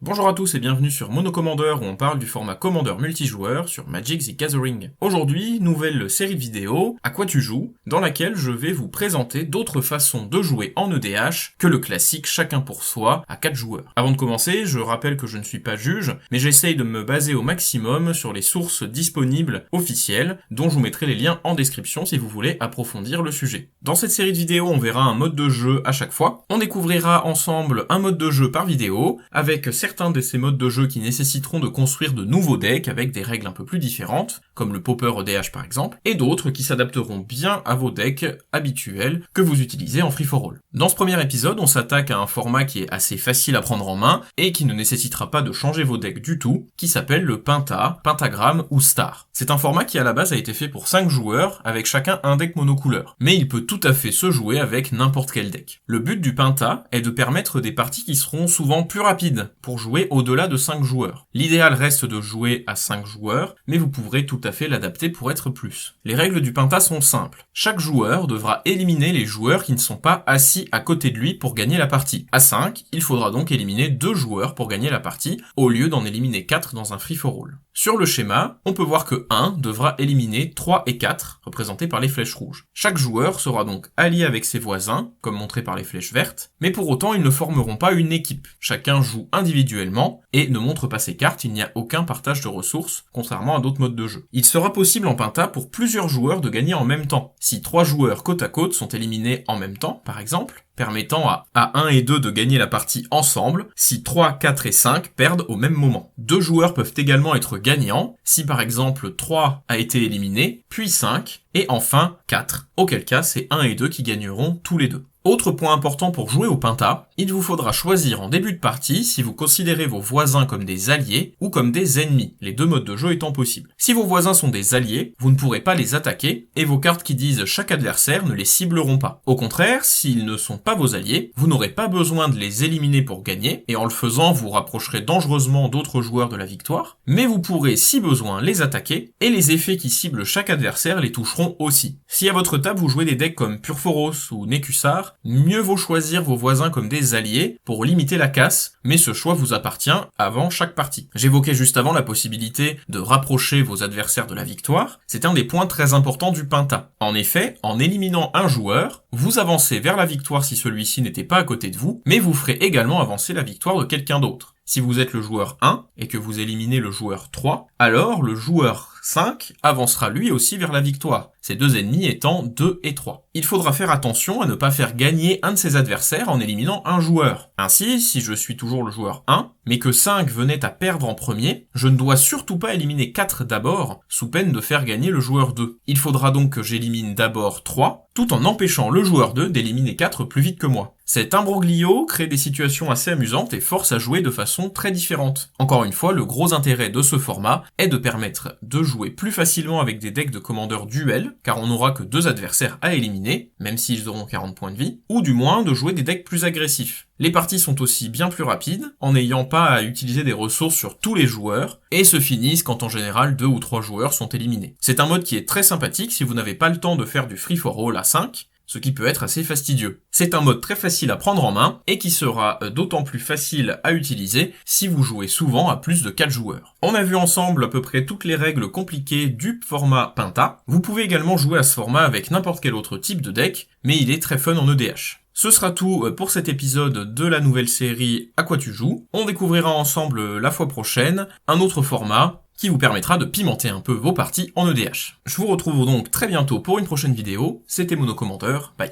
Bonjour à tous et bienvenue sur Monocommander où on parle du format Commander multijoueur sur Magic the Gathering. Aujourd'hui, nouvelle série de vidéos, À quoi tu joues, dans laquelle je vais vous présenter d'autres façons de jouer en EDH que le classique chacun pour soi à 4 joueurs. Avant de commencer, je rappelle que je ne suis pas juge, mais j'essaye de me baser au maximum sur les sources disponibles officielles, dont je vous mettrai les liens en description si vous voulez approfondir le sujet. Dans cette série de vidéos, on verra un mode de jeu à chaque fois. On découvrira ensemble un mode de jeu par vidéo, avec certains de ces modes de jeu qui nécessiteront de construire de nouveaux decks avec des règles un peu plus différentes, comme le Pauper EDH par exemple, et d'autres qui s'adapteront bien à vos decks habituels que vous utilisez en free-for-all. Dans ce premier épisode, on s'attaque à un format qui est assez facile à prendre en main et qui ne nécessitera pas de changer vos decks du tout, qui s'appelle le Penta, Pentagramme ou Star. C'est un format qui à la base a été fait pour 5 joueurs, avec chacun un deck monocouleur, mais il peut tout à fait se jouer avec n'importe quel deck. Le but du Penta est de permettre des parties qui seront souvent plus rapides, pour jouer au-delà de 5 joueurs. L'idéal reste de jouer à 5 joueurs, mais vous pourrez tout à fait l'adapter pour être plus. Les règles du Penta sont simples. Chaque joueur devra éliminer les joueurs qui ne sont pas assis à côté de lui pour gagner la partie. À 5, il faudra donc éliminer 2 joueurs pour gagner la partie, au lieu d'en éliminer 4 dans un free-for-all. Sur le schéma, on peut voir que 1 devra éliminer 3 et 4, représentés par les flèches rouges. Chaque joueur sera donc allié avec ses voisins, comme montré par les flèches vertes, mais pour autant ils ne formeront pas une équipe. Chacun joue individuellement et ne montre pas ses cartes, il n'y a aucun partage de ressources, contrairement à d'autres modes de jeu. Il sera possible en Penta pour plusieurs joueurs de gagner en même temps. Si 3 joueurs côte à côte sont éliminés en même temps, par exemple, permettant à 1 et 2 de gagner la partie ensemble, si 3, 4 et 5 perdent au même moment. 2 joueurs peuvent également être gagnants, si par exemple 3 a été éliminé, puis 5, et enfin 4, auquel cas c'est 1 et 2 qui gagneront tous les deux. Autre point important pour jouer au Penta, il vous faudra choisir en début de partie si vous considérez vos voisins comme des alliés ou comme des ennemis, les deux modes de jeu étant possibles. Si vos voisins sont des alliés, vous ne pourrez pas les attaquer et vos cartes qui disent chaque adversaire ne les cibleront pas. Au contraire, s'ils ne sont pas vos alliés, vous n'aurez pas besoin de les éliminer pour gagner et en le faisant vous rapprocherez dangereusement d'autres joueurs de la victoire, mais vous pourrez si besoin les attaquer et les effets qui ciblent chaque adversaire les toucheront aussi. Si à votre table vous jouez des decks comme Purphoros ou Nekusar, mieux vaut choisir vos voisins comme des alliés pour limiter la casse, mais ce choix vous appartient avant chaque partie. J'évoquais juste avant la possibilité de rapprocher vos adversaires de la victoire, c'est un des points très importants du Penta. En effet, en éliminant un joueur, vous avancez vers la victoire si celui-ci n'était pas à côté de vous, mais vous ferez également avancer la victoire de quelqu'un d'autre. Si vous êtes le joueur 1 et que vous éliminez le joueur 3, alors le joueur 5 avancera lui aussi vers la victoire, ses deux ennemis étant 2 et 3. Il faudra faire attention à ne pas faire gagner un de ses adversaires en éliminant un joueur. Ainsi, si je suis toujours le joueur 1, mais que 5 venait à perdre en premier, je ne dois surtout pas éliminer 4 d'abord, sous peine de faire gagner le joueur 2. Il faudra donc que j'élimine d'abord 3, tout en empêchant le joueur 2 d'éliminer 4 plus vite que moi. Cet imbroglio crée des situations assez amusantes et force à jouer de façon très différente. Encore une fois, le gros intérêt de ce format est de permettre de jouer plus facilement avec des decks de commandeurs duels, car on n'aura que 2 adversaires à éliminer, même s'ils auront 40 points de vie, ou du moins de jouer des decks plus agressifs. Les parties sont aussi bien plus rapides, en n'ayant pas à utiliser des ressources sur tous les joueurs, et se finissent quand en général 2 ou 3 joueurs sont éliminés. C'est un mode qui est très sympathique si vous n'avez pas le temps de faire du free-for-all à 5, ce qui peut être assez fastidieux. C'est un mode très facile à prendre en main, et qui sera d'autant plus facile à utiliser si vous jouez souvent à plus de 4 joueurs. On a vu ensemble à peu près toutes les règles compliquées du format Penta. Vous pouvez également jouer à ce format avec n'importe quel autre type de deck, mais il est très fun en EDH. Ce sera tout pour cet épisode de la nouvelle série À quoi tu joues. On découvrira ensemble la fois prochaine un autre format qui vous permettra de pimenter un peu vos parties en EDH. Je vous retrouve donc très bientôt pour une prochaine vidéo. C'était Monocommander, bye.